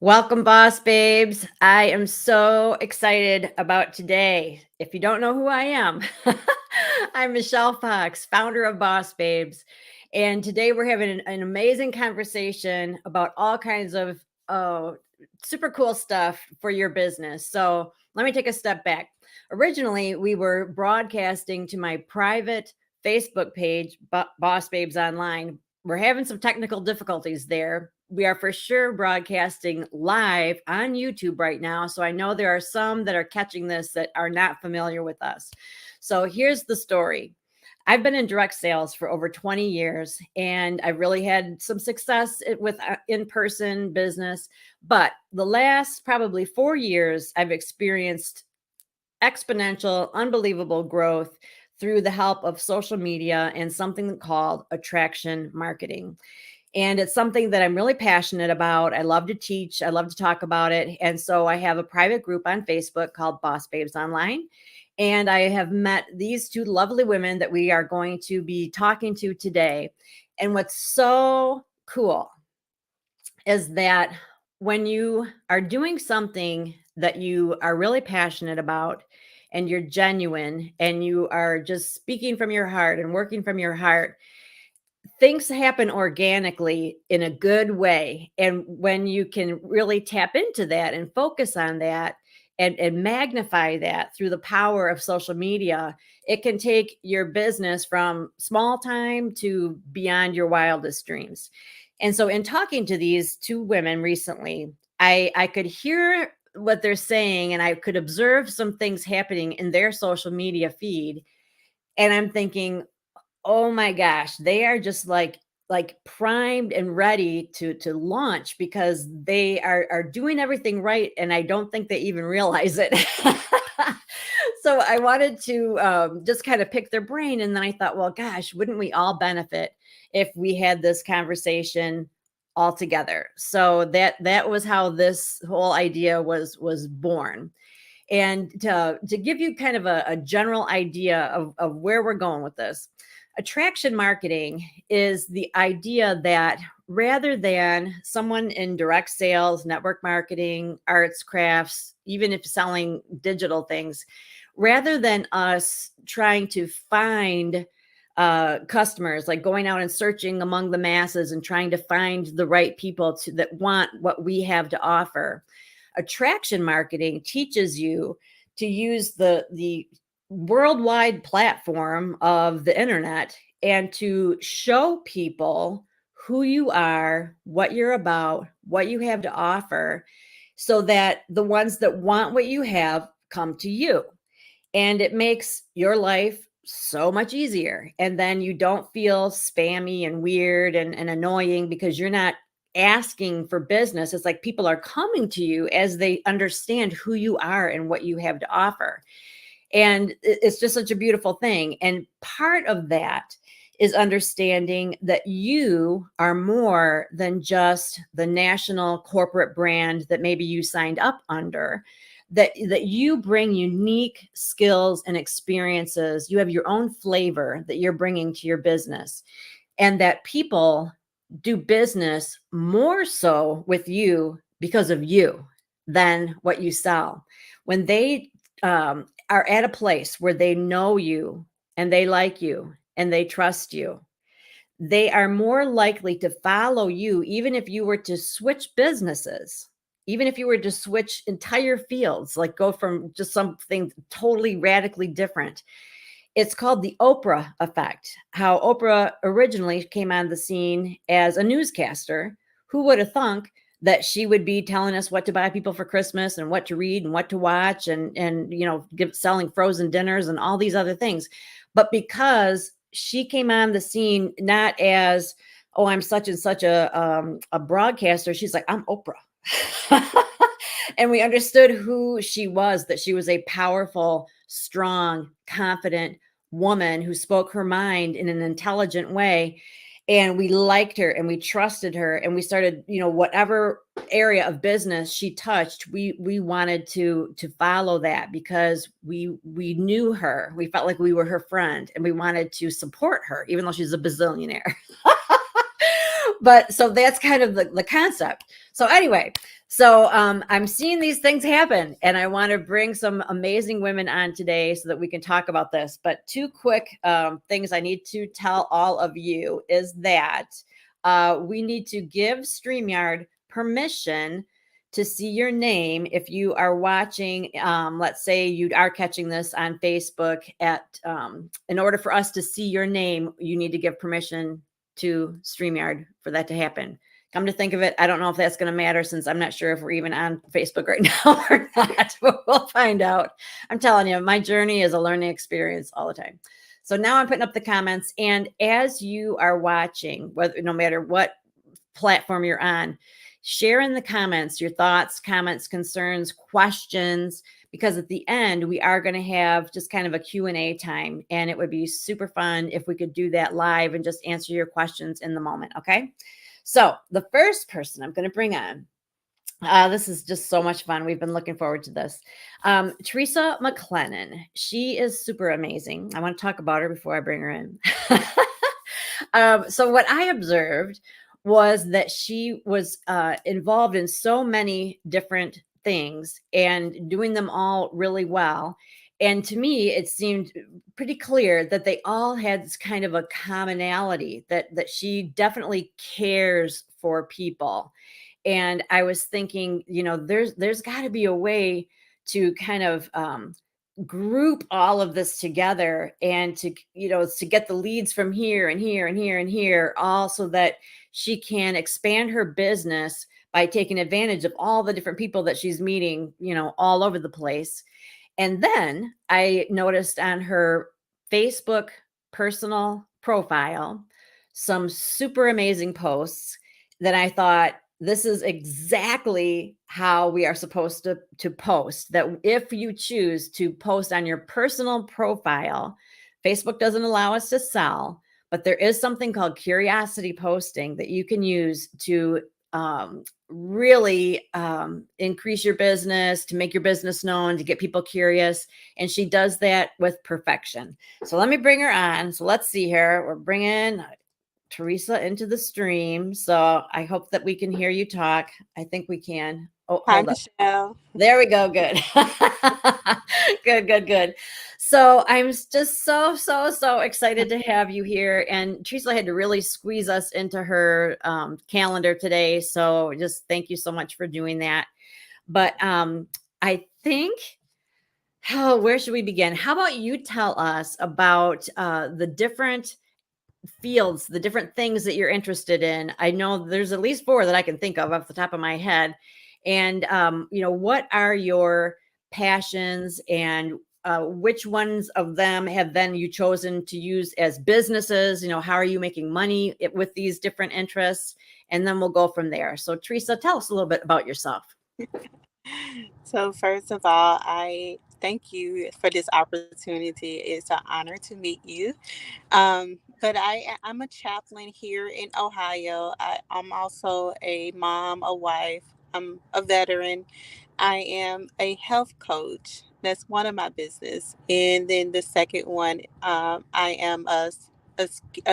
Welcome, Boss Babes. I am so excited about today. If you don't know who I am, I'm Michelle Fox, founder of Boss Babes. And today we're having an amazing conversation about all kinds of uh, super cool stuff for your business. So let me take a step back. Originally, we were broadcasting to my private Facebook page, Boss Babes Online. We're having some technical difficulties there. We are for sure broadcasting live on YouTube right now. So I know there are some that are catching this that are not familiar with us. So here's the story. I've been in direct sales for over 20 years, and I've really had some success with in-person business. But the last probably 4 years, I've experienced exponential, unbelievable growth through the help of social media and something called attraction marketing. And it's something that I'm really passionate about. I love to teach. I love to talk about it. And so I have a private group on Facebook called Boss Babes Online. And I have met these two lovely women that we are going to be talking to today. And what's so cool is that when you are doing something that you are really passionate about and you're genuine and you are just speaking from your heart and working from your heart, things happen organically in a good way. And when you can really tap into that and focus on that and magnify that through the power of social media, it can take your business from small time to beyond your wildest dreams. And so in talking to these two women recently, I could hear what they're saying and I could observe some things happening in their social media feed. And I'm thinking, oh my gosh, they are just like primed and ready to launch because they are doing everything right, and I don't think they even realize it. So I wanted to just kind of pick their brain, and then I thought, well, gosh, wouldn't we all benefit if we had this conversation all together? So that was how this whole idea was born. And to give you kind of a general idea of where we're going with this, attraction marketing is the idea that rather than someone in direct sales, network marketing, arts, crafts, even if selling digital things, rather than us trying to find customers, like going out and searching among the masses and trying to find the right people that want what we have to offer, attraction marketing teaches you to use the worldwide platform of the internet and to show people who you are, what you're about, what you have to offer, so that the ones that want what you have come to you. And it makes your life so much easier. And then you don't feel spammy and weird and annoying because you're not asking for business. It's like people are coming to you as they understand who you are and what you have to offer. And it's just such a beautiful thing. And part of that is understanding that you are more than just the national corporate brand that maybe you signed up under, that you bring unique skills and experiences. You have your own flavor that you're bringing to your business, and that people do business more so with you because of you than what you sell. When they are at a place where they know you and they like you and they trust you, they are more likely to follow you, even if you were to switch businesses, even if you were to switch entire fields, like go from just something totally radically different. It's called the Oprah Effect. How Oprah originally came on the scene as a newscaster. Who would have thunk that she would be telling us what to buy people for Christmas and what to read and what to watch and selling frozen dinners and all these other things. But because she came on the scene not as, oh, I'm such and such a broadcaster, she's like, I'm Oprah. And we understood who she was, that she was a powerful, strong, confident woman who spoke her mind in an intelligent way. And we liked her and we trusted her. And we started, whatever area of business she touched, we wanted to follow that because we knew her. We felt like we were her friend and we wanted to support her, even though she's a bazillionaire. But so that's kind of the concept. So anyway, so I'm seeing these things happen, and I want to bring some amazing women on today so that we can talk about this. But two quick things I need to tell all of you is that we need to give StreamYard permission to see your name if you are watching. Let's say you are catching this on Facebook. In order for us to see your name, you need to give permission to StreamYard for that to happen. Come to think of it, I don't know if that's going to matter, since I'm not sure if we're even on Facebook right now or not, but we'll find out. I'm telling you, my journey is a learning experience all the time. So now I'm putting up the comments, and as you are watching, no matter what platform you're on, share in the comments your thoughts, comments, concerns, questions, because at the end we are going to have just kind of a Q&A time, and it would be super fun if we could do that live and just answer your questions in the moment. Okay. So the first person I'm going to bring on, this is just so much fun. We've been looking forward to this. Teresa Mclennan. She is super amazing. I want to talk about her before I bring her in. So what I observed was that she was involved in so many different things and doing them all really well. And to me, it seemed pretty clear that they all had this kind of a commonality, that she definitely cares for people. And I was thinking, there's got to be a way to kind of group all of this together, and to get the leads from here and here and here and here, all so that she can expand her business by taking advantage of all the different people that she's meeting, all over the place. And then I noticed on her Facebook personal profile some super amazing posts that I thought, this is exactly how we are supposed to post. That if you choose to post on your personal profile, Facebook doesn't allow us to sell, but there is something called curiosity posting that you can use to really increase your business, to make your business known, to get people curious. And she does that with perfection. So let me bring her on. So let's see here. We're bringing Teresa into the stream. So I hope that we can hear you talk. I think we can. Oh, Hi, hold up. Michelle. There we go. Good. Good. So I'm just so excited to have you here. And Teresa had to really squeeze us into her calendar today. So just thank you so much for doing that. But I think, where should we begin? How about you tell us about the different fields, the different things that you're interested in? I know there's at least 4 that I can think of off the top of my head. And, what are your passions, and which ones of them have then you chosen to use as businesses? How are you making money with these different interests? And then we'll go from there. So Teresa, tell us a little bit about yourself. So, first of all, I thank you for this opportunity. It's an honor to meet you. But I'm a chaplain here in Ohio. I'm also a mom, a wife. I'm a veteran. I am a health coach. That's one of my business. And then the second one, I am a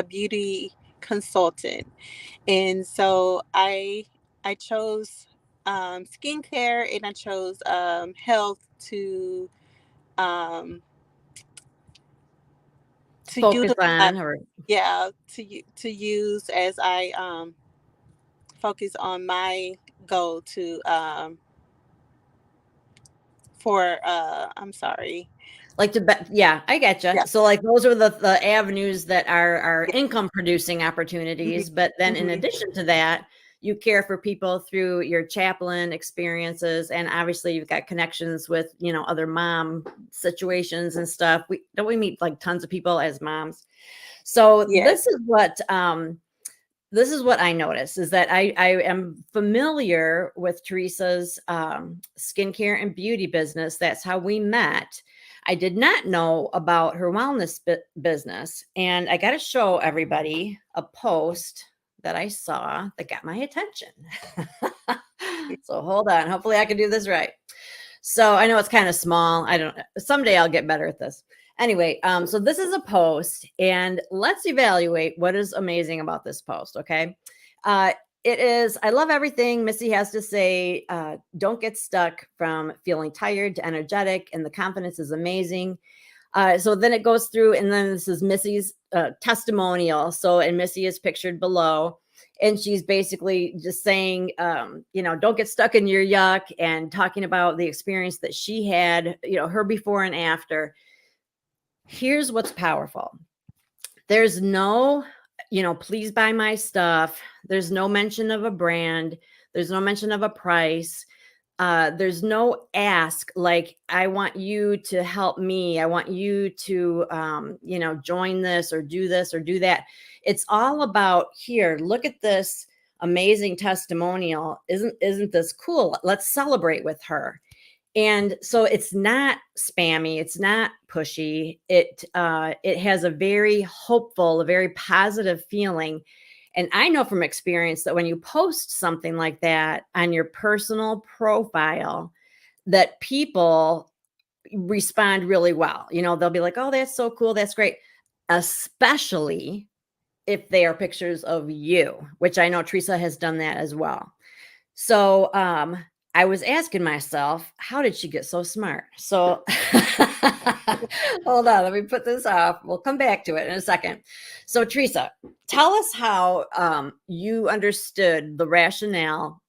beauty consultant. And so I chose skincare, and I chose health um, to Focus utilize. on, or Yeah, to use as I focus on my goal to for I'm sorry. like to bet. Yeah, I getcha. Yeah. So like those are the avenues that are Yeah. income producing Mhm. opportunities. But then in Mhm. addition to that, you care for people through your chaplain experiences, and obviously you've got connections with other mom situations and stuff. We meet like tons of people as moms. So Yes. this is what I notice, is that I am familiar with Teresa's skincare and beauty business. That's how we met. I did not know about her wellness business. And I got to show everybody a post that I saw that got my attention. So hold on. Hopefully I can do this right. So I know it's kind of small. I don't know. Someday I'll get better at this. Anyway, so this is a post, and let's evaluate what is amazing about this post. Okay. Uh, it is, I love everything Missy has to say. Don't get stuck from feeling tired to energetic, and the confidence is amazing. So then it goes through, and then this is Missy's testimonial. So, and Missy is pictured below, and she's basically just saying, don't get stuck in your yuck, and talking about the experience that she had, her before and after. Here's what's powerful. There's no, please buy my stuff. There's no mention of a brand. There's no mention of a price. There's no ask like, I want you to help me. I want you to, join this or do that. It's all about, here, look at this amazing testimonial. Isn't this cool? Let's celebrate with her. And so it's not spammy, it's not pushy. It has a very hopeful, a very positive feeling. And I know from experience that when you post something like that on your personal profile, that people respond really well. They'll be like, "Oh, that's so cool, that's great." Especially if they are pictures of you, which I know Teresa has done that as well. So, I was asking myself, how did she get so smart? So, hold on, let me put this off. We'll come back to it in a second. So, Teresa, tell us how you understood the rationale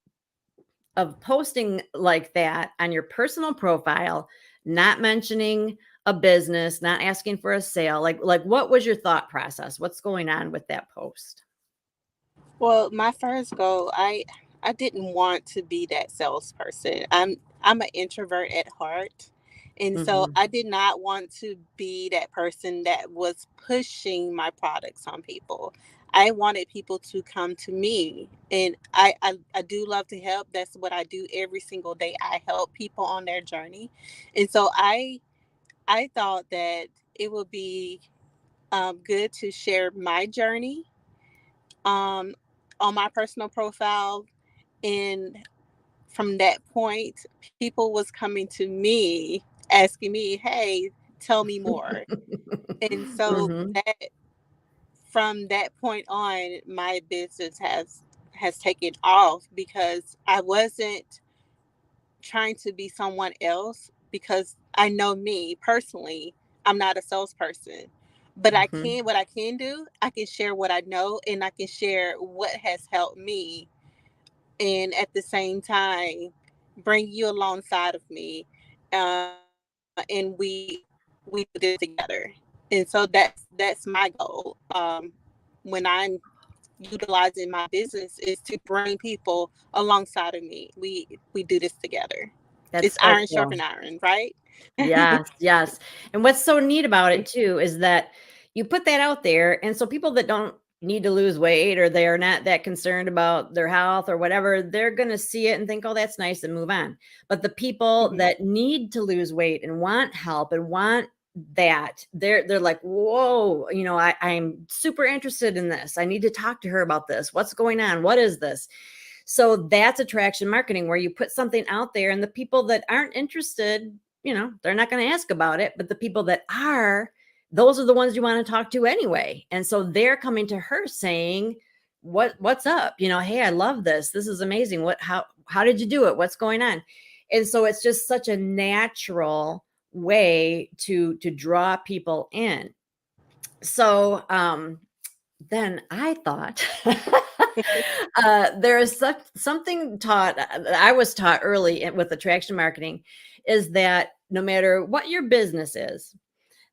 of posting like that on your personal profile, not mentioning a business, not asking for a sale. Like what was your thought process? What's going on with that post? Well, my first goal, I didn't want to be that salesperson. I'm an introvert at heart. And so Mm-hmm. I did not want to be that person that was pushing my products on people. I wanted people to come to me. And I do love to help. That's what I do every single day. I help people on their journey. And so I thought that it would be good to share my journey um, on my personal profile. And from that point, people was coming to me asking me, "Hey, tell me more." And so Mm-hmm. that from that point on, my business has taken off because I wasn't trying to be someone else, because I know me personally, I'm not a salesperson. But Mm-hmm. what I can do, I can share what I know, and I can share what has helped me, and at the same time bring you alongside of me, and we do this together. And so that's my goal, when I'm utilizing my business, is to bring people alongside of me. We do this together. That's It's so iron cool. sharpen iron, right? Yes, yes. And what's so neat about it too is that you put that out there. And so people that don't need to lose weight, or they are not that concerned about their health or whatever, they're going to see it and think, "Oh, that's nice," and move on. But the people Mhm. that need to lose weight and want help and want that, they're like, "Whoa, I'm super interested in this. I need to talk to her about this. What's going on? What is this?" So that's attraction marketing, where you put something out there, and the people that aren't interested, they're not going to ask about it. But the people that are, those are the ones you want to talk to anyway. And so they're coming to her saying, what's up? Hey, I love this. This is amazing. How did you do it? What's going on? And so it's just such a natural way to draw people in. So then I thought there is something taught, I was taught early with attraction marketing, is that no matter what your business is,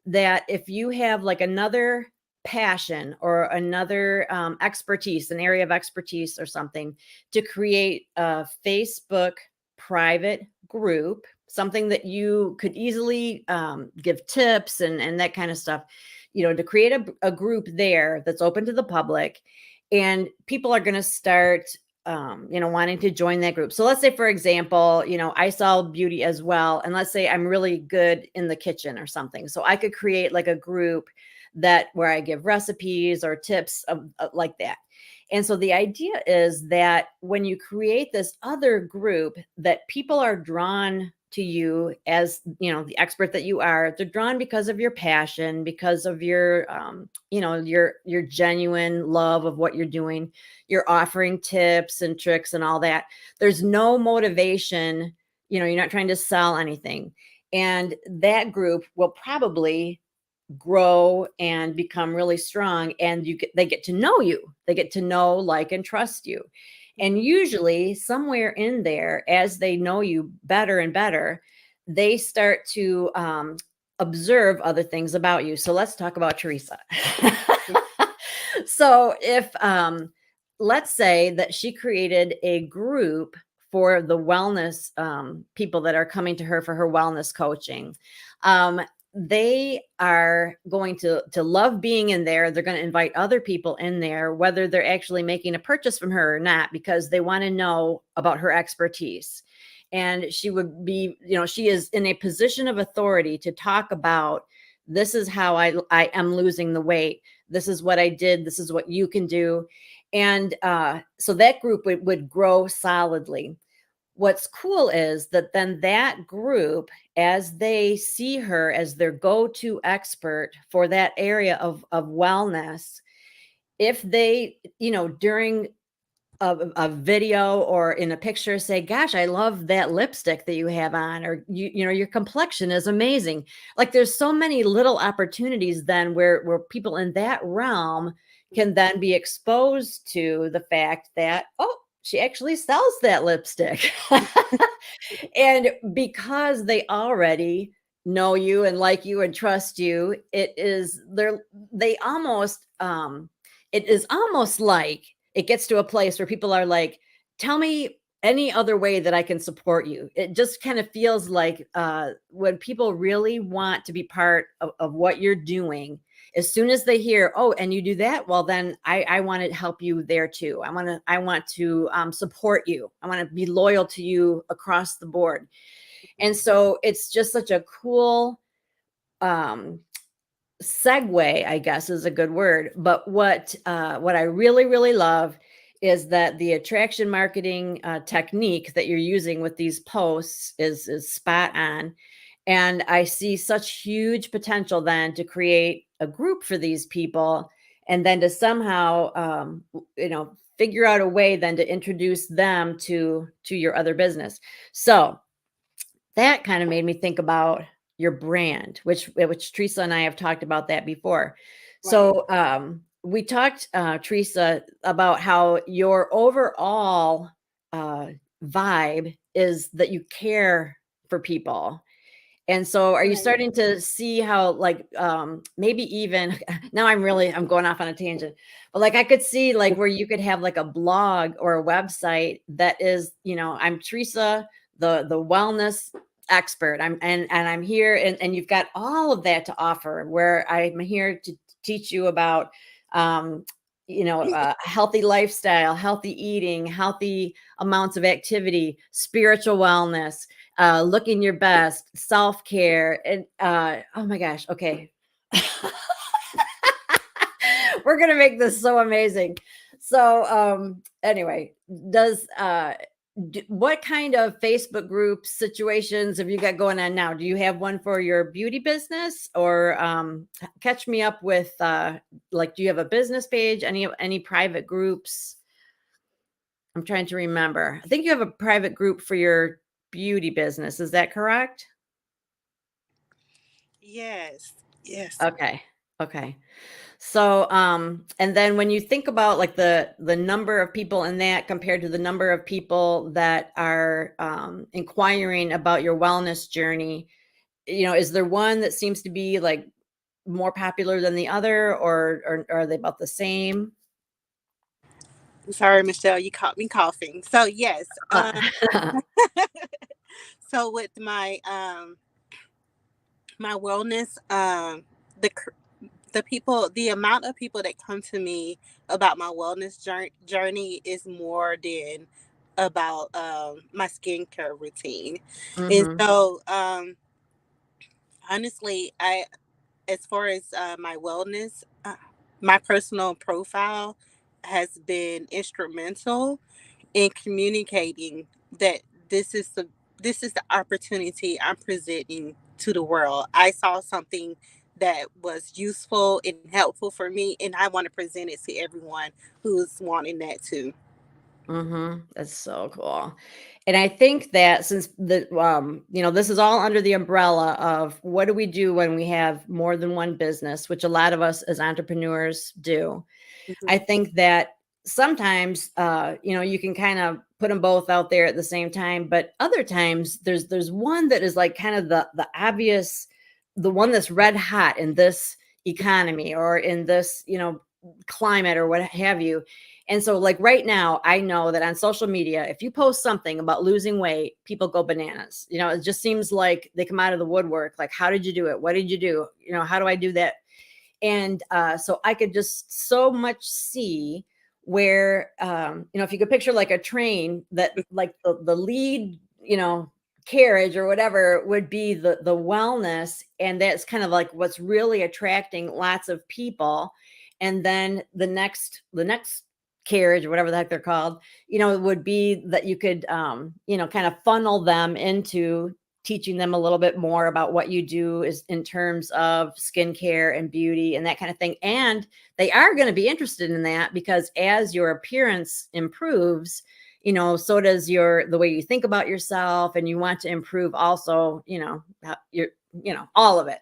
that if you have like another passion or another expertise, an area of expertise or something, to create a Facebook private group, something that you could easily give tips and that kind of stuff, to create a group there that's open to the public, and people are going to start wanting to join that group. So let's say, for example, I sell beauty as well. And let's say I'm really good in the kitchen or something. So I could create like a group where I give recipes or tips like that. And so the idea is that when you create this other group, that people are drawn to you as, the expert that you are. They're drawn because of your passion, because of your, your genuine love of what you're doing. You're offering tips and tricks and all that. There's no motivation, you're not trying to sell anything. And that group will probably grow and become really strong, and they get to know you. They get to know, like, and trust you. And usually somewhere in there, as they know you better and better, they start to observe other things about you. So let's talk about Teresa. So if let's say that she created a group for the wellness people that are coming to her for her wellness coaching. They are going to love being in there. They're going to invite other people in there, whether they're actually making a purchase from her or not, because they want to know about her expertise. And she would be, she is in a position of authority to talk about, this is how I am losing the weight. This is what I did. This is what you can do. And so that group would grow solidly. What's cool is that then that group, as they see her as their go-to expert for that area of wellness, if they, during a video or in a picture say, gosh, I love that lipstick that you have on, or your complexion is amazing. Like, there's so many little opportunities then where people in that realm can then be exposed to the fact that, oh, she actually sells that lipstick. And because they already know you and like you and trust you, they almost it is almost like it gets to a place where people are like, tell me any other way that I can support you. It just kind of feels like when people really want to be part of what you're doing, as soon as they hear, oh, and you do that, well, then I want to help you there too. I want to support you. I want to be loyal to you across the board. And so it's just such a cool segue, I guess is a good word. But what I really, really love is that the attraction marketing technique that you're using with these posts is spot on. And I see such huge potential then to create a group for these people, and then to somehow, figure out a way then to introduce them to your other business. So that kind of made me think about your brand, which Teresa and I have talked about that before. So we talked, Teresa, about how your overall vibe is that you care for people. And so are you starting to see how, like, maybe even now I'm going off on a tangent, but like I could see like where you could have like a blog or a website that is, I'm Teresa, the wellness expert. I'm here, and you've got all of that to offer, where I'm here to teach you about healthy lifestyle, healthy eating, healthy amounts of activity, spiritual wellness, looking your best, self-care, and oh my gosh, okay. We're gonna make this so amazing. So anyway, what kind of Facebook group situations have you got going on now? Do you have one for your beauty business, or catch me up with like, do you have a business page, any private groups? I'm trying to remember. I think you have a private group for your beauty business. Is that correct? Yes. Yes. Okay. Okay. So, and then when you think about like the number of people in that compared to the number of people that are inquiring about your wellness journey, is there one that seems to be like more popular than the other, or are they about the same? Sorry, Michelle, you caught me coughing. So yes. Uh, So with my wellness, the the people, the amount of people that come to me about my wellness journey is more than about my skincare routine. And mhm. so honestly, I as far as my wellness, my personal profile has been instrumental in communicating that this is this is the opportunity I'm presenting to the world. I saw something that was useful and helpful for me, and I want to present it to everyone who's wanting that too. That's so cool. And I think that since this is all under the umbrella of what do we do when we have more than one business, which a lot of us as entrepreneurs do. I Mhm. think that sometimes, you can kind of put them both out there at the same time, but other times there's one that is like kind of the obvious, the one that's red hot in this economy or in this, climate or what have you. And so like right now, I know that on social media, if you post something about losing weight, people go bananas. It just seems like they come out of the woodwork. Like, how did you do it? What did you do? How do I do that? And so I could just so much see where, if you could picture like a train that like the lead, carriage or whatever would be the wellness. And that's kind of like what's really attracting lots of people. And then the next carriage or whatever the heck they're called, would be that you could, kind of funnel them into teaching them a little bit more about what you do is in terms of skincare and beauty and that kind of thing. And they are going to be interested in that because as your appearance improves, so does the way you think about yourself, and you want to improve also, all of it.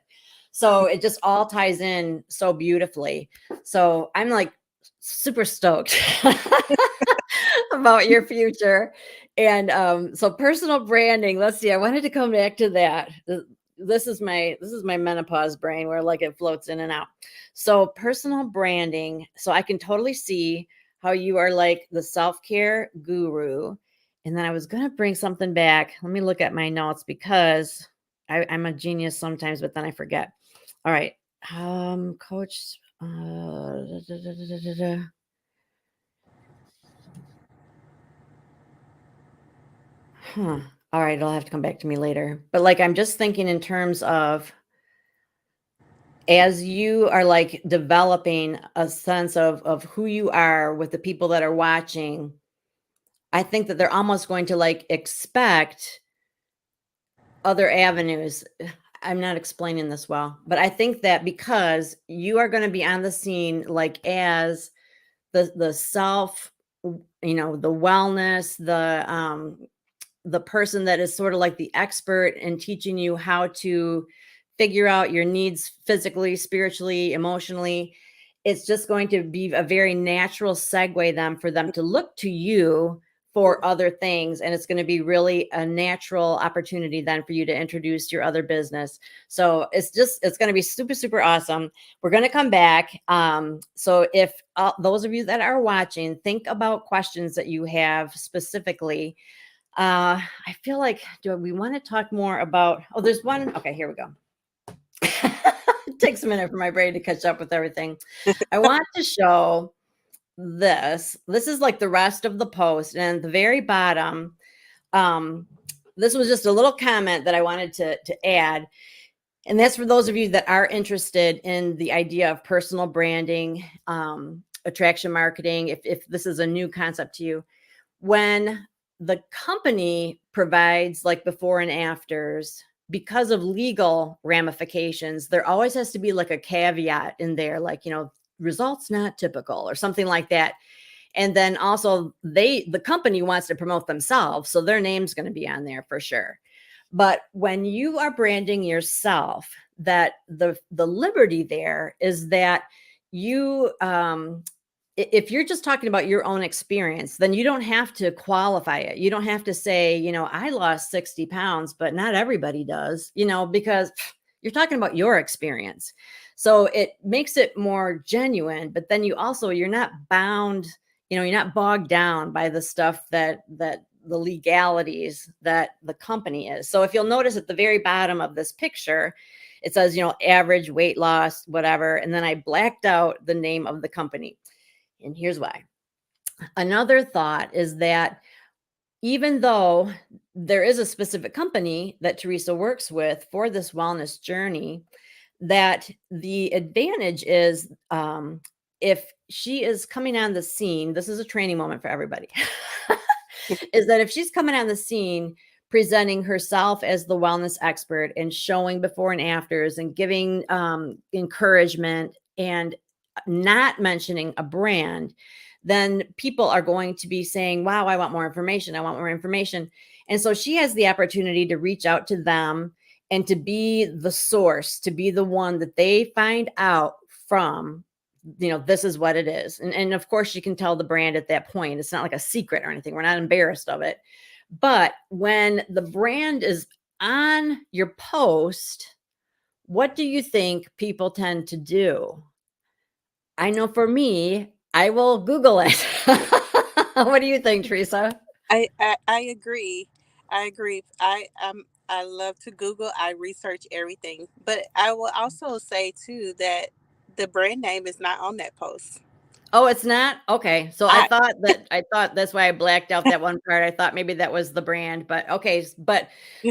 So it just all ties in so beautifully. So I'm like super stoked about your future. And so personal branding, let's see, I wanted to come back to that. This is my menopause brain where like it floats in and out. So personal branding, so I can totally see how you are like the self-care guru. And then I was going to bring something back. Let me look at my notes because I'm a genius sometimes, but then I forget. All right. Coach. Da, da, da, da, da, da. Huh. All right, it'll have to come back to me later. But like I'm just thinking in terms of as you are like developing a sense of who you are with the people that are watching, I think that they're almost going to like expect other avenues. I'm not explaining this well, but I think that because you are going to be on the scene like as the self, the wellness, the person that is sort of like the expert in teaching you how to figure out your needs physically, spiritually, emotionally. It's just going to be a very natural segue then for them to look to you for other things. And it's going to be really a natural opportunity then for you to introduce your other business. So it's going to be super, super awesome. We're going to come back. So if those of you that are watching, think about questions that you have specifically. I feel like, do we want to talk more about? Oh, there's one. Okay, here we go. It takes a minute for my brain to catch up with everything. I want to show this. This is like the rest of the post, and at the very bottom, um, this was just a little comment that I wanted to add, and that's for those of you that are interested in the idea of personal branding, attraction marketing. If this is a new concept to you, when the company provides like before and afters, because of legal ramifications, there always has to be like a caveat in there, like, results not typical or something like that. And then also the company wants to promote themselves, so their name's going to be on there for sure. But when you are branding yourself, that the liberty there is that you if you're just talking about your own experience, then you don't have to qualify it. You don't have to say, I lost 60 pounds, but not everybody does, because you're talking about your experience. So it makes it more genuine, but then you're not bound, you're not bogged down by the stuff that the legalities that the company is. So if you'll notice at the very bottom of this picture, it says, average weight loss, whatever. And then I blacked out the name of the company. And here's why. Another thought is that even though there is a specific company that Teresa works with for this wellness journey, that the advantage is if she is coming on the scene, this is a training moment for everybody, is that if she's coming on the scene presenting herself as the wellness expert and showing before and afters and giving encouragement and not mentioning a brand, then people are going to be saying, wow, I want more information. I want more information. And so she has the opportunity to reach out to them and to be the source, to be the one that they find out from, this is what it is. And of course, you can tell the brand at that point. It's not like a secret or anything. We're not embarrassed of it. But when the brand is on your post, what do you think people tend to do? I know for me, I will Google it. What do you think, Teresa? I agree. I agree. I love to Google. I research everything, but I will also say too that the brand name is not on that post. Oh, it's not? Okay. So I I thought that's why I blacked out that one part. I thought maybe that was the brand, but okay. But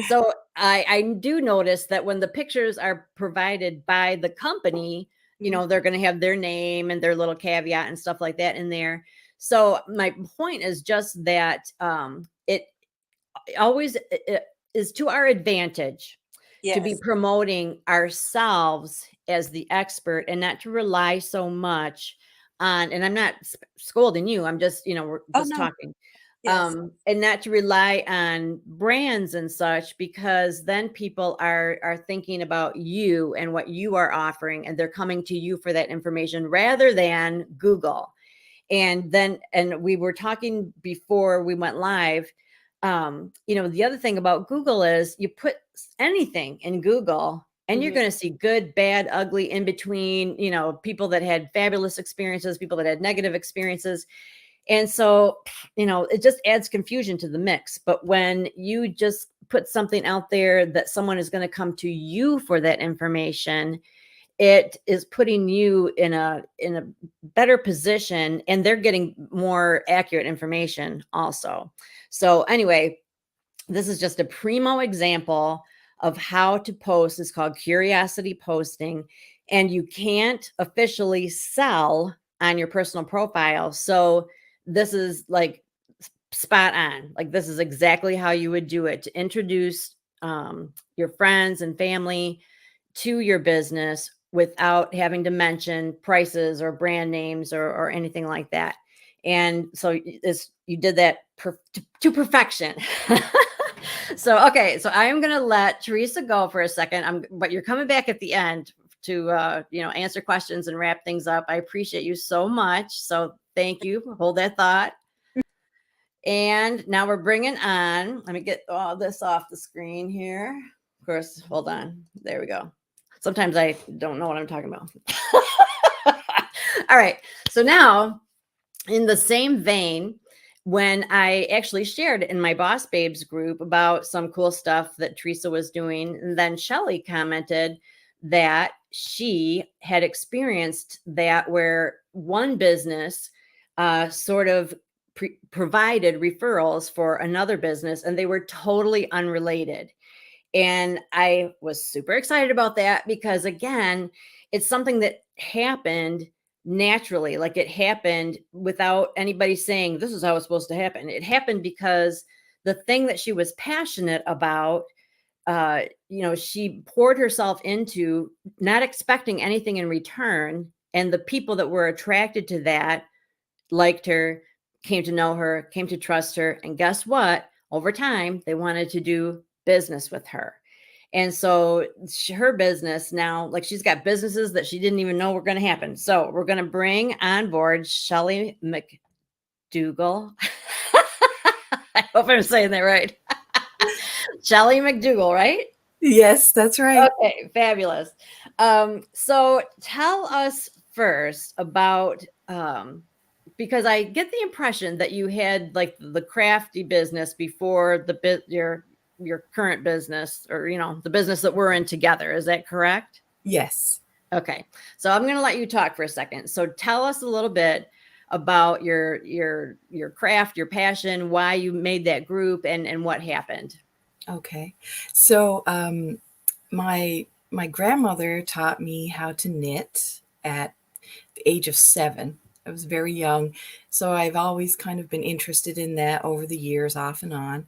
so I do notice that when the pictures are provided by the company, they're going to have their name and their little caveat and stuff like that in there. So my point is just that it always it is to our advantage to be yes. promoting ourselves as the expert and not to rely so much on, and I'm not scolding you, I'm just, we're Oh just no. talking, Yes. and not to rely on brands and such, because then people are thinking about you and what you are offering, and they're coming to you for that information rather than Google. And we were talking before we went live. The other thing about Google is you put anything in Google and you're Hmm. going to see good, bad, ugly, in between, people that had fabulous experiences, people that had negative experiences. And so, it just adds confusion to the mix. But when you just put something out there that someone is going to come to you for that information, it is putting you in a better position, and they're getting more accurate information also. So anyway, this is just a primo example of how to post. It's called curiosity posting, and you can't officially sell on your personal profile. So this is like spot on. Like, this is exactly how you would do it to introduce your friends and family to your business without having to mention prices or brand names or anything like that. And so you did that to perfection. So, okay. So I am going to let Teresa go for a second. But you're coming back at the end to, answer questions and wrap things up. I appreciate you so much. So thank you. Hold that thought. And now we're bringing on, let me get all this off the screen here. Of course, hold on. There we go. Sometimes I don't know what I'm talking about. All right. So now, in the same vein, when I actually shared in my Boss Babes group about some cool stuff that Teresa was doing, and then Shelly commented that she had experienced that where one business sort of provided referrals for another business, and they were totally unrelated. And I was super excited about that because, again, it's something that happened naturally. Like, it happened without anybody saying, this is how it's supposed to happen. It happened because the thing that she was passionate about, she poured herself into, not expecting anything in return. And the people that were attracted to that liked her, came to know her, came to trust her. And guess what? Over time, they wanted to do business with her. And so her business now, like, she's got businesses that she didn't even know were going to happen. So we're going to bring on board Shelly McDougall. I hope I'm saying that right. Shelly McDougall, right? Yes, that's right. Okay, fabulous. So tell us first about, because I get the impression that you had like the crafty business before your current business, or the business that we're in together. Is that correct? Yes. Okay. So I'm going to let you talk for a second. So tell us a little bit about your craft, your passion, why you made that group, and what happened. Okay. So my grandmother taught me how to knit at the age of 7. I was very young, so I've always kind of been interested in that over the years, off and on.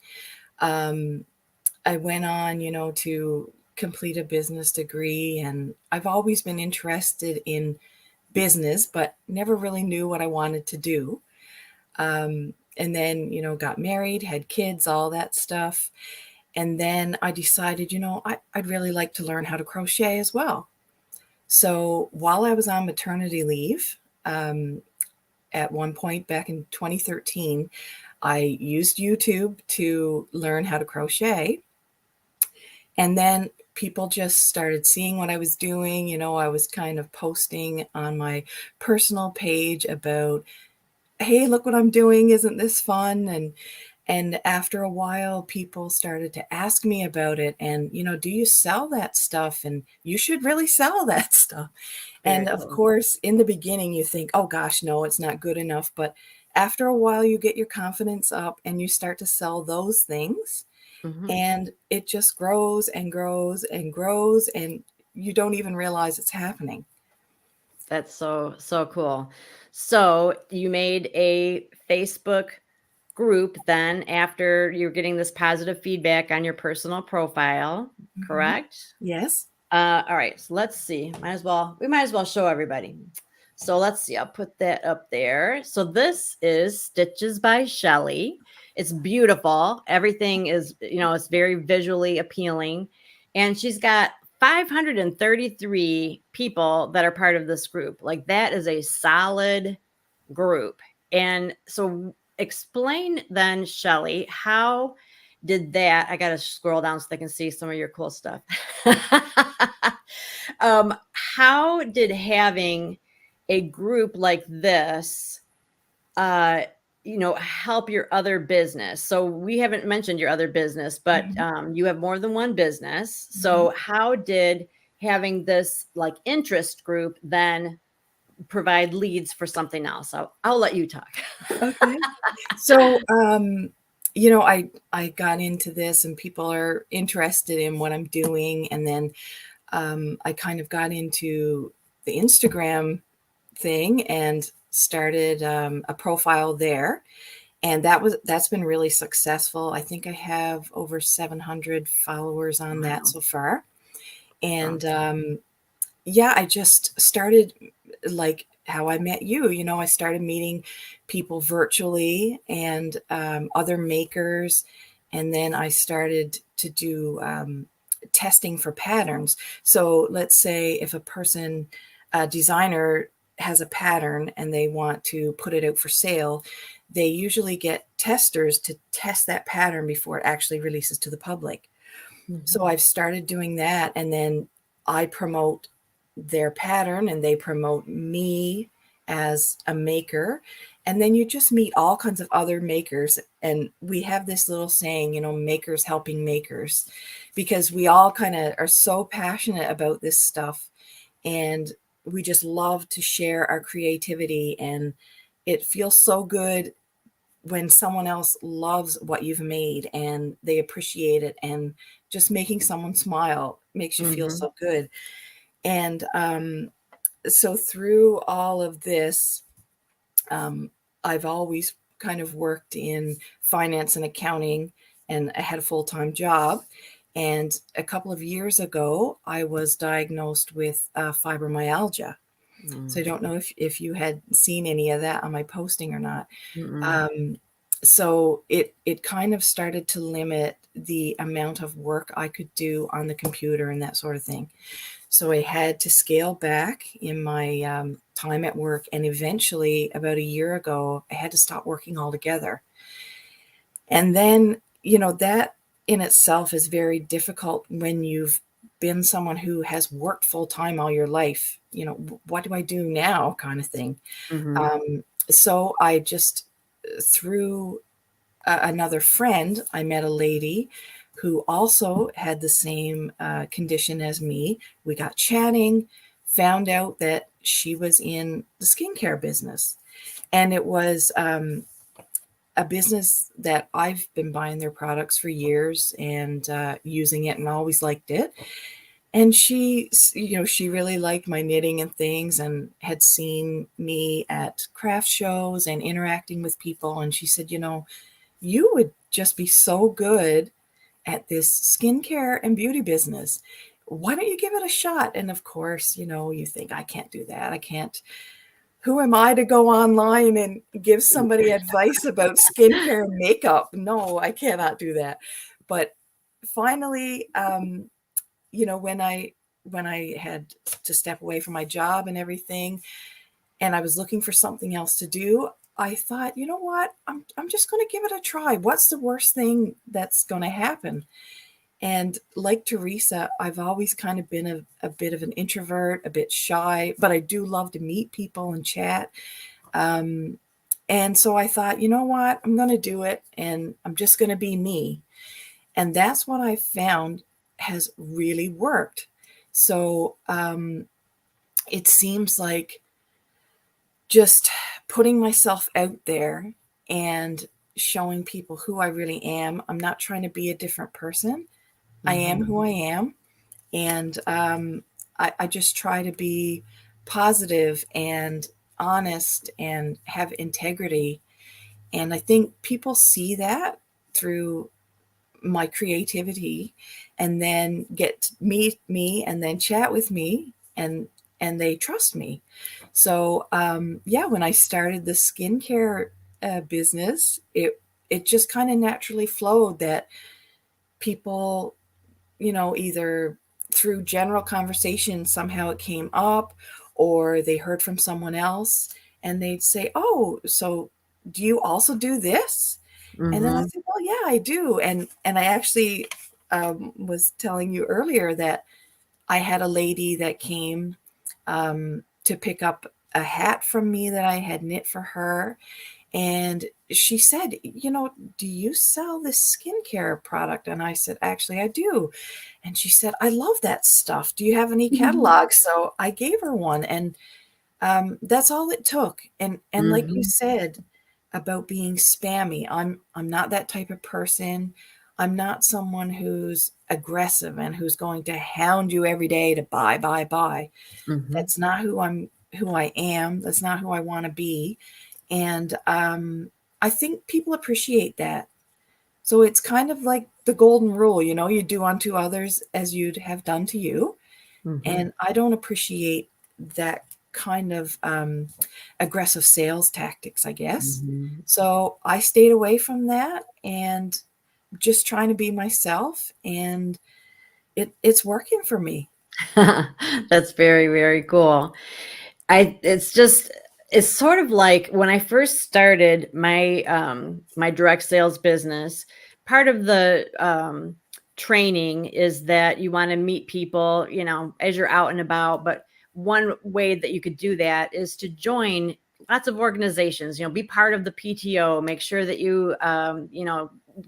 I went on, to complete a business degree, and I've always been interested in business, but never really knew what I wanted to do. And then, got married, had kids, all that stuff. And then I decided, I'd really like to learn how to crochet as well. So while I was on maternity leave, at one point back in 2013, I used YouTube to learn how to crochet. And then people just started seeing what I was doing. I was kind of posting on my personal page about, hey, look what I'm doing. Isn't this fun? And after a while, people started to ask me about it. And, do you sell that stuff? And you should really sell that stuff. Very And of cool. course, in the beginning, you think, oh gosh, no, it's not good enough. But after a while, you get your confidence up and you start to sell those things. Mhm. And it just grows and grows and grows. And you don't even realize it's happening. That's so cool. So you made a Facebook group then after you're getting this positive feedback on your personal profile, Mhm. correct? Yes. All right, so let's see. We might as well show everybody. So let's see. I'll put that up there. So this is Stitches by Shelley. It's beautiful. Everything is, it's very visually appealing. And she's got 533 people that are part of this group. Like that is a solid group. And so explain then, Shelley, how did that? I got to scroll down so they can see some of your cool stuff. How did having a group like this, help your other business? So we haven't mentioned your other business, but you have more than one business. So how did having this like interest group then provide leads for something else? I'll let you talk. Okay. So, I got into this and people are interested in what I'm doing. And then I kind of got into the Instagram thing and started a profile there. And that's been really successful. I think I have over 700 followers on that Wow. so far. And Awesome. yeah, I just started like how I met you. I started meeting people virtually and other makers. And then I started to do testing for patterns. So let's say if a designer has a pattern and they want to put it out for sale, they usually get testers to test that pattern before it actually releases to the public. So Mhm. I've started doing that, and then I promote their pattern and they promote me as a maker. And then you just meet all kinds of other makers. And we have this little saying, makers helping makers, because we all kind of are so passionate about this stuff. And we just love to share our creativity. And it feels so good when someone else loves what you've made and they appreciate it, and just making someone smile makes you feel Mhm. so good. And so through all of this, I've always kind of worked in finance and accounting, and I had a full-time job. And a couple of years ago, I was diagnosed with fibromyalgia. So I Mm. don't know if you had seen any of that on my posting or not. Mm-mm. Um, so it kind of started to limit the amount of work I could do on the computer and that sort of thing. So I had to scale back in my time at work. And eventually, about a year ago, I had to stop working altogether. And then, that in itself is very difficult when you've been someone who has worked full time all your life. What do I do now, kind of thing. Mhm. So I just, through another friend, I met a lady who also had the same condition as me. We got chatting, found out that she was in the skincare business. And it was a business that I've been buying their products for years and using it and always liked it. And she really liked my knitting and things and had seen me at craft shows and interacting with people. And she said, you would just be so good at this skincare and beauty business. Why don't you give it a shot? And of course, you think, I can't do that. I can't. Who am I to go online and give somebody advice about skincare and makeup? No, I cannot do that. But finally, when I had to step away from my job and everything, and I was looking for something else to do, I thought, you know what? I'm just going to give it a try. What's the worst thing that's going to happen? And like Teresa, I've always kind of been a bit of an introvert, a bit shy, but I do love to meet people and chat. And so I thought, you know what? I'm going to do it, and I'm just going to be me. And that's what I found has really worked. So it seems like just putting myself out there and showing people who I really am. I'm not trying to be a different person. I am who I am. And I just try to be positive and honest and have integrity. And I think people see that through my creativity, and then get to meet me and then chat with me, and they trust me. So yeah, when I started the skincare business, it just kind of naturally flowed that people, either through general conversation, somehow it came up, or they heard from someone else and they'd say, oh, so do you also do this? And then I Mm-hmm. said, well, yeah, I do. And I actually was telling you earlier that I had a lady that came to pick up a hat from me that I had knit for her. And she said, do you sell this skincare product? And I said, actually, I do. And she said, I love that stuff. Do you have any catalogs? So I gave her one. And that's all it took. And like you Mm-hmm. said about being spammy, I'm not that type of person. I'm not someone who's aggressive and who's going to hound you every day to buy, buy, buy. Mm-hmm. That's not who I am. That's not who I want to be. And I think people appreciate that. So it's kind of like the golden rule, you do unto others as you'd have done to you. Mm-hmm. And I don't appreciate that kind of aggressive sales tactics, I guess. Mm-hmm. So I stayed away from that and just trying to be myself. And it's working for me. That's very, very cool. It's sort of like when I first started my direct sales business, part of the training is that you want to meet people, as you're out and about. But one way that you could do that is to join lots of organizations, be part of the PTO, make sure that you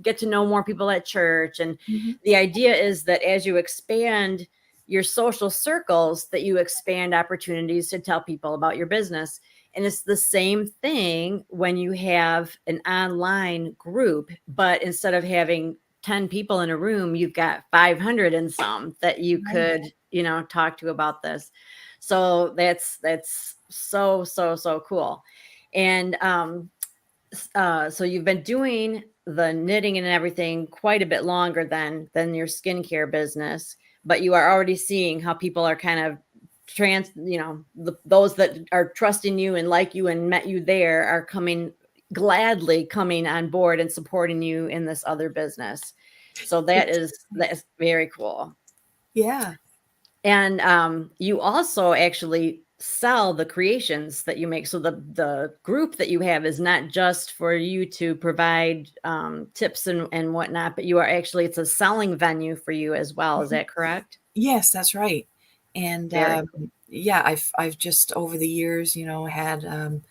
get to know more people at church. And Mhm. the idea is that as you expand your social circles, that you expand opportunities to tell people about your business. And it's the same thing when you have an online group, but instead of having 10 people in a room, you've got 500 and some that you Right. could, talk to about this. So that's so cool. And so you've been doing the knitting and everything quite a bit longer than your skincare business, but you are already seeing how people are kind of those that are trusting you and like you and met you there are gladly coming on board and supporting you in this other business. So Exactly. that's very cool. Yeah. And you also actually sell the creations that you make. So the group that you have is not just for you to provide tips and whatnot, but it's a selling venue for you as well. Is Mhm. that correct? Yes, that's right. And Very yeah, I've just over the years, had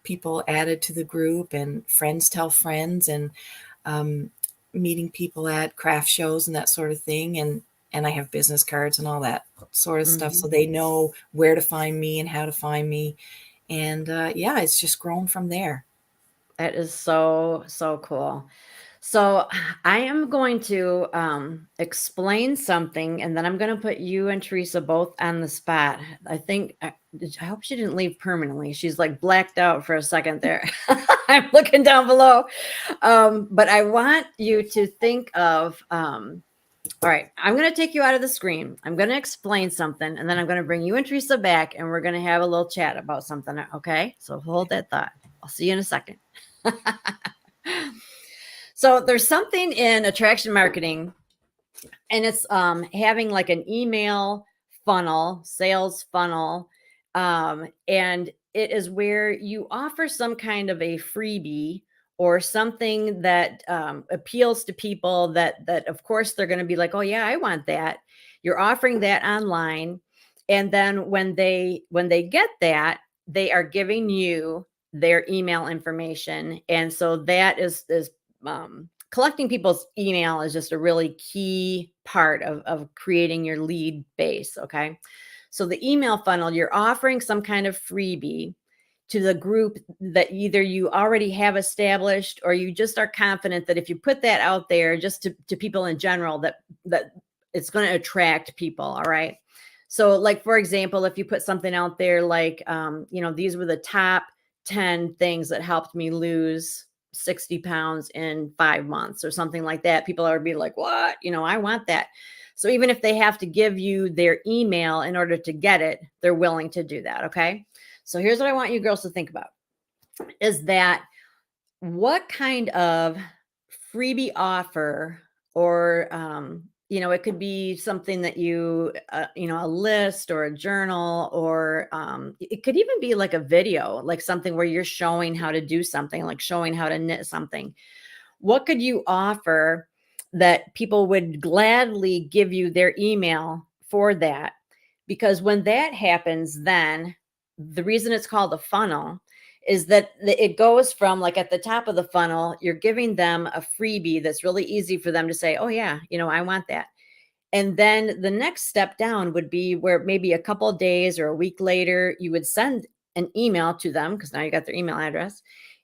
people added to the group, and friends tell friends, and um, meeting people at craft shows and that sort of thing. And I have business cards and all that sort of stuff, cool. so they know where to find me and how to find me. And yeah, it's just grown from there. That is so cool. So I am going to explain something, and then I'm going to put you and Teresa both on the spot. I hope she didn't leave permanently. She's like blacked out for a second there. I'm looking down below. But I want you to think of, all right, I'm going to take you out of the screen. I'm going to explain something, and then I'm going to bring you and Teresa back, and we're going to have a little chat about something. Okay, so hold that thought. I'll see you in a second. So there's something in attraction marketing, and it's having like an email funnel, sales funnel, and it is where you offer some kind of a freebie or something that appeals to people that of course they're going to be like, oh yeah, I want that. You're offering that online, and then when they get that, they are giving you their email information, and so that is collecting people's email is just a really key part of creating your lead base. Okay. So the email funnel, you're offering some kind of freebie to the group that either you already have established, or you just are confident that if you put that out there just to people in general, that it's going to attract people. All right. So like, for example, if you put something out there like, these were the top 10 things that helped me lose 60 pounds in 5 months or something like that, people are be like, what? I want that. So even if they have to give you their email in order to get it, they're willing to do that. Okay. So here's what I want you girls to think about is that what kind of freebie offer, or it could be something that you a list or a journal, or it could even be like a video, like something where you're showing how to do something, like showing how to knit something. What could you offer that people would gladly give you their email for that? Because when that happens, then the reason it's called a funnel is that it goes from, like, at the top of the funnel, you're giving them a freebie that's really easy for them to say, oh yeah, I want that. And then the next step down would be where maybe a couple of days or a week later, you would send an email to them, because now you got their email address,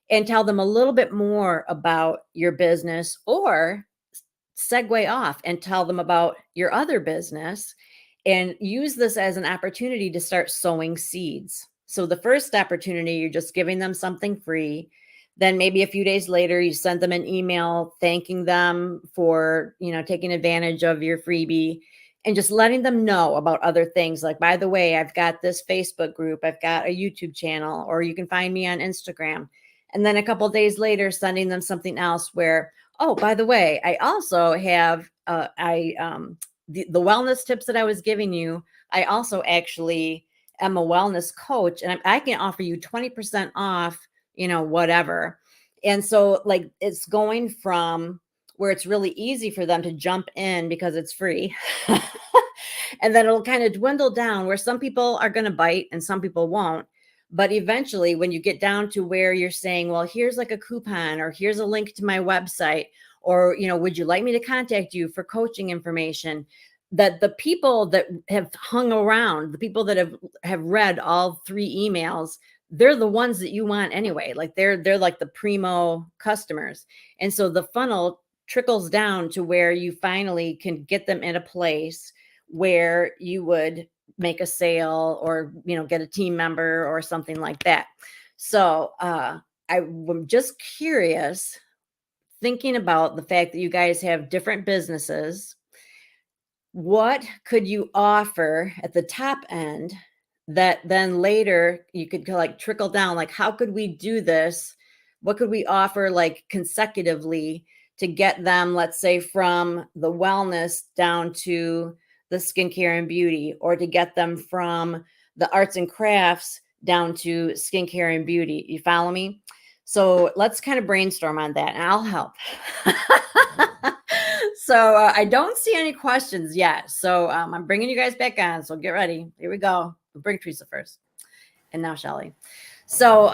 and tell them a little bit more about your business, or segue off and tell them about your other business, and use this as an opportunity to start sowing seeds. So the first opportunity, you're just giving them something free. Then maybe a few days later, you send them an email thanking them for, taking advantage of your freebie, and just letting them know about other things. Like, by the way, I've got this Facebook group, I've got a YouTube channel, or you can find me on Instagram. And then a couple of days later, sending them something else where, oh, by the way, I also have, the wellness tips that I was giving you. I also actually am a wellness coach, and I can offer you 20% off, whatever. And so, like, it's going from where it's really easy for them to jump in because it's free. And then it'll kind of dwindle down where some people are going to bite and some people won't. But eventually, when you get down to where you're saying, well, here's like a coupon, or here's a link to my website, or, would you like me to contact you for coaching information? That the people that have hung around, the people that have read all 3 emails, they're the ones that you want anyway. Like, they're like the primo customers. And so the funnel trickles down to where you finally can get them in a place where you would make a sale, or get a team member or something like that. So I'm just curious, thinking about the fact that you guys have different businesses, what could you offer at the top end that then later you could like trickle down? Like, how could we do this? What could we offer, like, consecutively, to get them, let's say, from the wellness down to the skincare and beauty, or to get them from the arts and crafts down to skincare and beauty? You follow me? So let's kind of brainstorm on that, and I'll help. So I don't see any questions yet. So I'm bringing you guys back on. So get ready. Here we go. We'll bring Teresa first, and now Shelly. So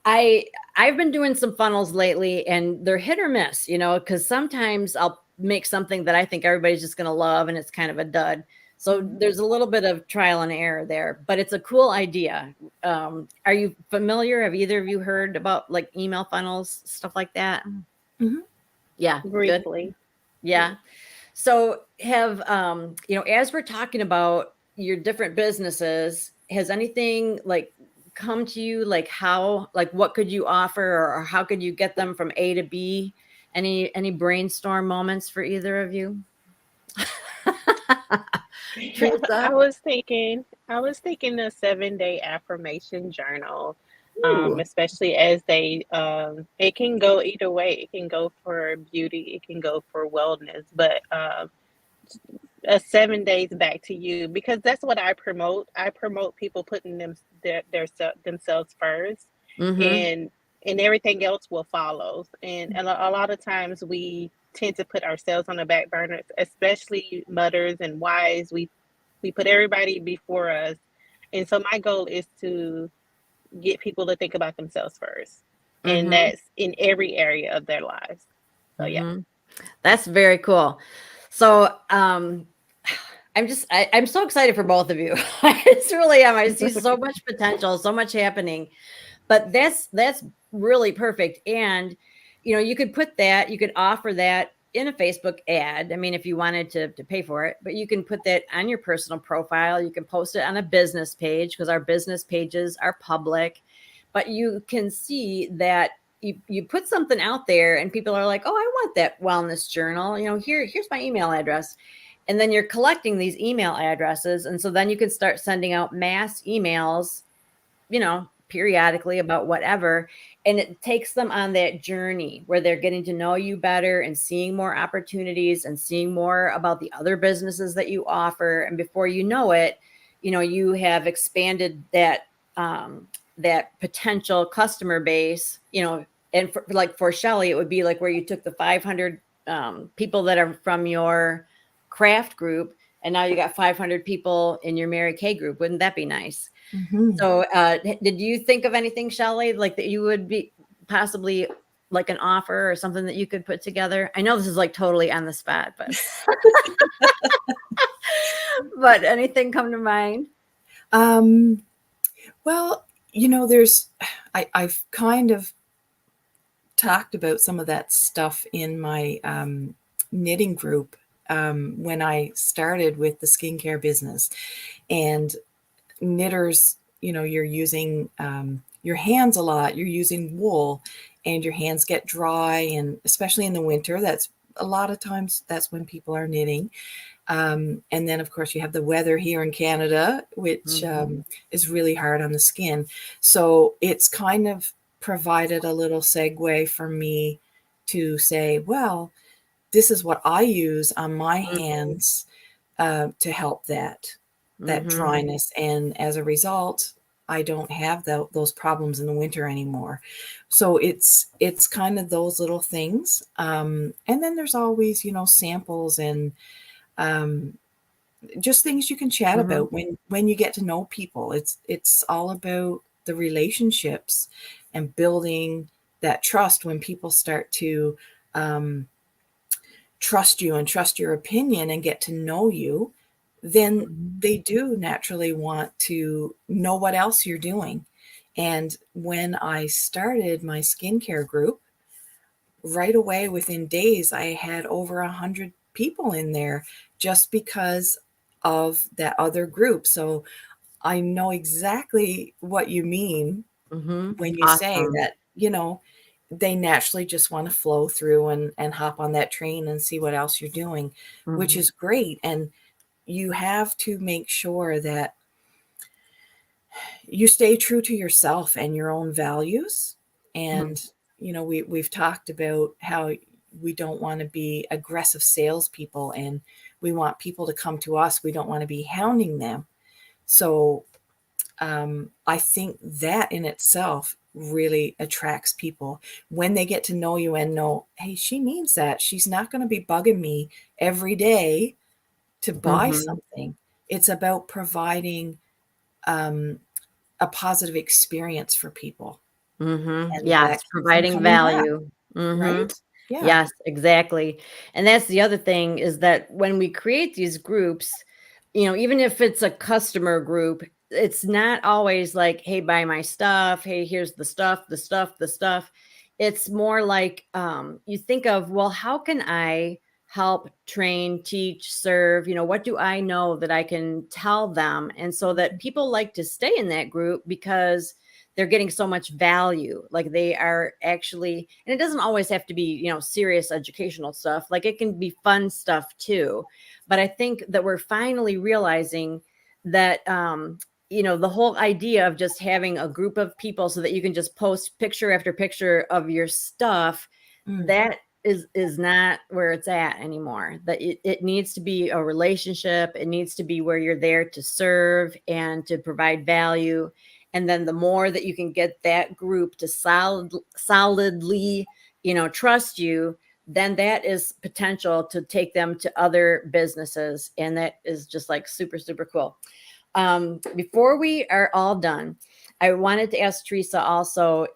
I've been doing some funnels lately, and they're hit or miss, because sometimes I'll make something that I think everybody's just going to love, and it's kind of a dud. So there's a little bit of trial and error there, but it's a cool idea. Are you familiar? Have either of you heard about, like, email funnels, stuff like that? Mm-hmm. Yeah. Good. briefly. Yeah. So have as we're talking about your different businesses, has anything like come to you, like how, like what could you offer, or how could you get them from A to B? Any brainstorm moments for either of you? Teresa? I was thinking a 7-day affirmation journal, Ooh. especially as it can go either way. It can go for beauty, it can go for wellness, but a 7 days back to you, because that's what I promote. I promote people putting themselves first, Mm-hmm. and everything else will follow. And a lot of times we tend to put ourselves on the back burner, especially mothers and wives. We put everybody before us, and so my goal is to get people to think about themselves first, and Mm-hmm. that's in every area of their lives. So yeah. Mm-hmm. That's very cool. So I'm so excited for both of you. I just really am. I see so much potential, so much happening. But that's really perfect. And you could put that, you could offer that in a Facebook ad. I mean, if you wanted to pay for it, but you can put that on your personal profile. You can post it on a business page, because our business pages are public. But you can see that you put something out there and people are like, oh, I want that wellness journal. Here's my email address. And then you're collecting these email addresses. And so then you can start sending out mass emails, periodically about whatever. And it takes them on that journey where they're getting to know you better and seeing more opportunities and seeing more about the other businesses that you offer. And before you know it, you have expanded that potential customer base, and for Shelly, it would be like where you took the 500 people that are from your craft group, and now you got 500 people in your Mary Kay group. Wouldn't that be nice? Mhm. So, did you think of anything, Shelley, like that you would be possibly like an offer or something that you could put together? I know this is like totally on the spot, but but anything come to mind? Um, well, I've kind of talked about some of that stuff in my knitting group when I started with the skincare business. And knitters, you're using your hands a lot. You're using wool, and your hands get dry, and especially in the winter, that's a lot of times that's when people are knitting. And then, of course, you have the weather here in Canada, which is really hard on the skin. So it's kind of provided a little segue for me to say, well, this is what I use on my hands to help that Mm-hmm. dryness. And as a result, I don't have those problems in the winter anymore. So it's kind of those little things. And then there's always, samples and just things you can chat Mm-hmm. about when you get to know people. It's all about the relationships and building that trust. When people start to trust you and trust your opinion and get to know you, then Mm-hmm. they do naturally want to know what else you're doing. And when I started my skincare group, right away within days, I had over 100 people in there just because of that other group. So I know exactly what you mean Mm-hmm. when you say Awesome. that, they naturally just want to flow through and hop on that train and see what else you're doing, which Mm-hmm. is great. And you have to make sure that you stay true to yourself and your own values. And, we've talked about how we don't want to be aggressive salespeople, and we want people to come to us. We don't want to be hounding them. So I think that in itself really attracts people when they get to know you and know, hey, she means that. She's not going to be bugging me every day to buy Mm-hmm. something. It's about providing um, a positive experience for people, Mm-hmm. and Yes, that keeps them providing coming back, value. Mm-hmm. right? Yeah. Yes, exactly. And that's the other thing, is that when we create these groups, even if it's a customer group, it's not always like, hey, buy my stuff. Hey, here's the stuff, the stuff, the stuff. it's more like you think of, well, how can I help, train, teach, serve? What do I know that I can tell them? And so that people like to stay in that group because they're getting so much value. Like they are actually, and it doesn't always have to be, serious educational stuff. Like it can be fun stuff too. But I think that we're finally realizing that the whole idea of just having a group of people so that you can just post picture after picture of your stuff, that is not where it's at anymore. That it needs to be a relationship. It needs to be where you're there to serve and to provide value. And then the more that you can get that group to solidly, trust you, then that is potential to take them to other businesses. And that is just like super, super cool. Before we are all done, I wanted to ask Teresa also,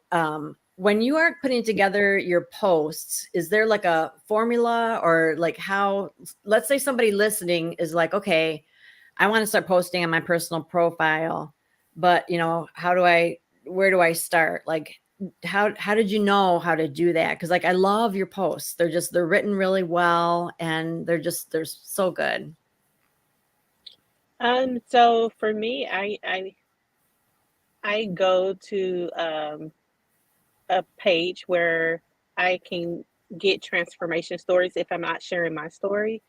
when you are putting together your posts, is there like a formula, or like how, let's say somebody listening is like, okay, I want to start posting on my personal profile, but where do I start? Like, how did you know how to do that? Cause like, I love your posts. They're written really well, and they're so good. So for me, I go to a page where I can get transformation stories if I'm not sharing my story,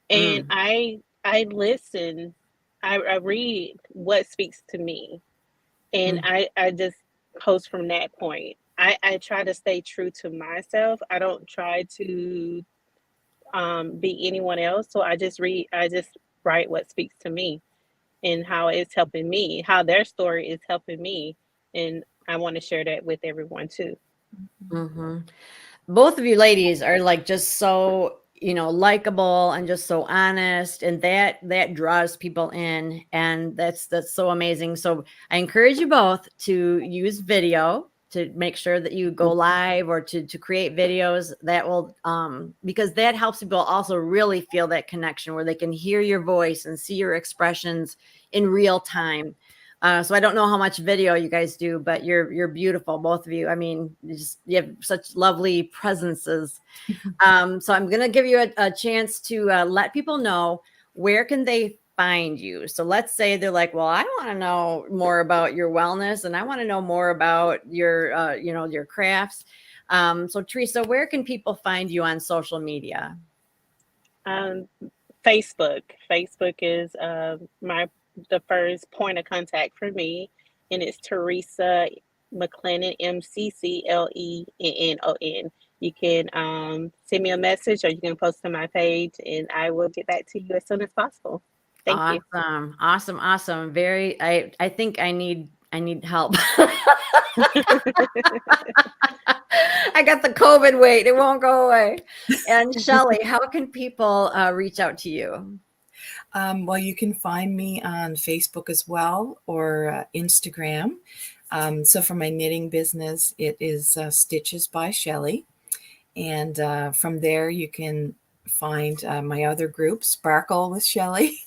and Mm, I listen, I read what speaks to me, and mm, I just post from that point. I try to stay true to myself. I don't try to be anyone else. So I just write what speaks to me and how it's helping me, how their story is helping me. And I want to share that with everyone too. mm-hmm. Both of you ladies are like just so likable and just so honest, and that draws people in, and that's so amazing. So I encourage you both to use video, to make sure that you go live, or to create videos that will because that helps people also really feel that connection, where they can hear your voice and see your expressions in real time. So I don't know how much video you guys do, but you're beautiful, both of you. I mean, you have such lovely presences. So I'm gonna give you a chance to let people know, where can they find you. So let's say they're like, well, I want to know more about your wellness, and I want to know more about your your crafts. So Teresa, where can people find you on social media? Um, Facebook. Facebook is my the first point of contact for me, and it's Teresa Mclennan, Mcclennon. You can send me a message, or you can post to my page, and I will get back to you as soon as possible. Thank you. Awesome, awesome, awesome. Very. I think I need help. I got the COVID weight. It won't go away. And Shelly, how can people reach out to you? Well, you can find me on Facebook as well, or Instagram. So for my knitting business, it is Stitches by Shelley. And from there, you can find my other group, Sparkle with Shelley,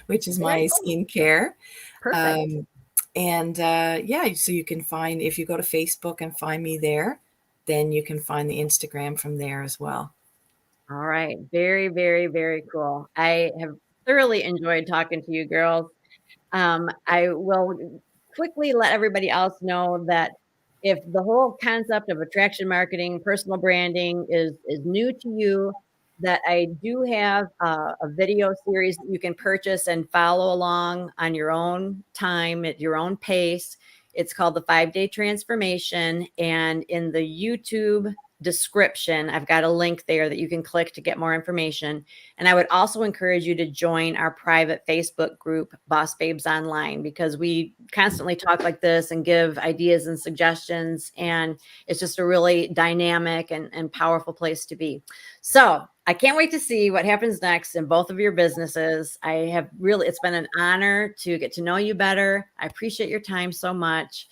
which is Very my cool. skincare. Perfect. And yeah, so you can find, if you go to Facebook and find me there, then you can find the Instagram from there as well. All right. Very, very, very cool. I have thoroughly enjoyed talking to you girls. I will quickly let everybody else know that if the whole concept of attraction marketing, personal branding is new to you, that I do have a video series that you can purchase and follow along on your own time at your own pace. It's called the 5-Day Transformation. And in the YouTube description, I've got a link there that you can click to get more information. And I would also encourage you to join our private Facebook group, Boss Babes Online, because we constantly talk like this and give ideas and suggestions. And it's just a really dynamic and powerful place to be. So I can't wait to see what happens next in both of your businesses. It's been an honor to get to know you better. I appreciate your time so much.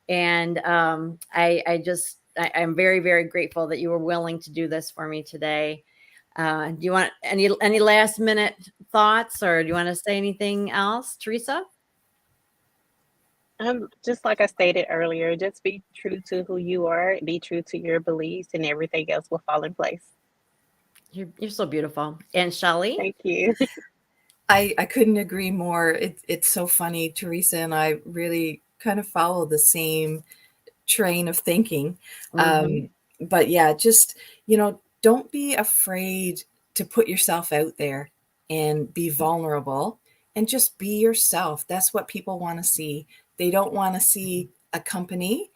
And I'm very, very grateful that you were willing to do this for me today. Do you want any last minute thoughts, or do you want to say anything else, Teresa? Just like I stated earlier, just be true to who you are, be true to your beliefs, and everything else will fall in place. You're so beautiful. And Shelly? Thank you. I couldn't agree more. It's so funny. Teresa and I really kind of follow the same train of thinking. Mm-hmm. But yeah, just, don't be afraid to put yourself out there and be vulnerable and just be yourself. That's what people want to see. They don't want to see a company.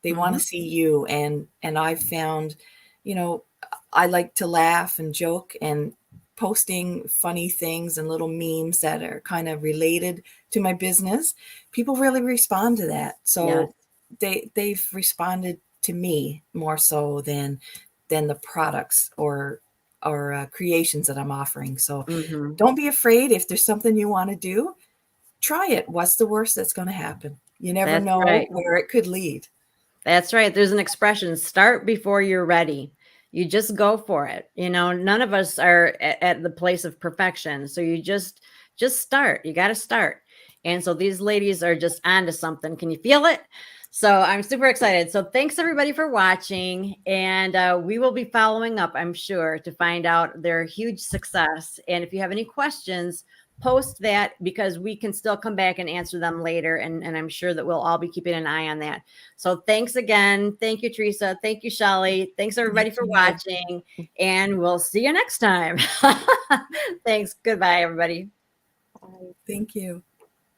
They want Mm-hmm. to see you. And I've found, you know, I like to laugh and joke, and posting funny things and little memes that are kind of related to my business. People really respond to that. Yes. So they've responded to me more so than the products or creations that I'm offering. So Mm-hmm. don't be afraid. If there's something you want to do, try it. What's the worst that's going to happen? You never That's know right. where it could lead. That's right. There's an expression, start before you're ready. You just go for it. None of us are at the place of perfection. So you just start. You got to start. And so these ladies are just onto something. Can you feel it? So I'm super excited. So thanks everybody for watching. And we will be following up, I'm sure, to find out their huge success. And if you have any questions, post that, because we can still come back and answer them later. And I'm sure that we'll all be keeping an eye on that. So thanks again. Thank you, Teresa. Thank you, Shelly. Thanks everybody Thank for you. watching, and we'll see you next time. Thanks. Goodbye, everybody. Bye. Thank you.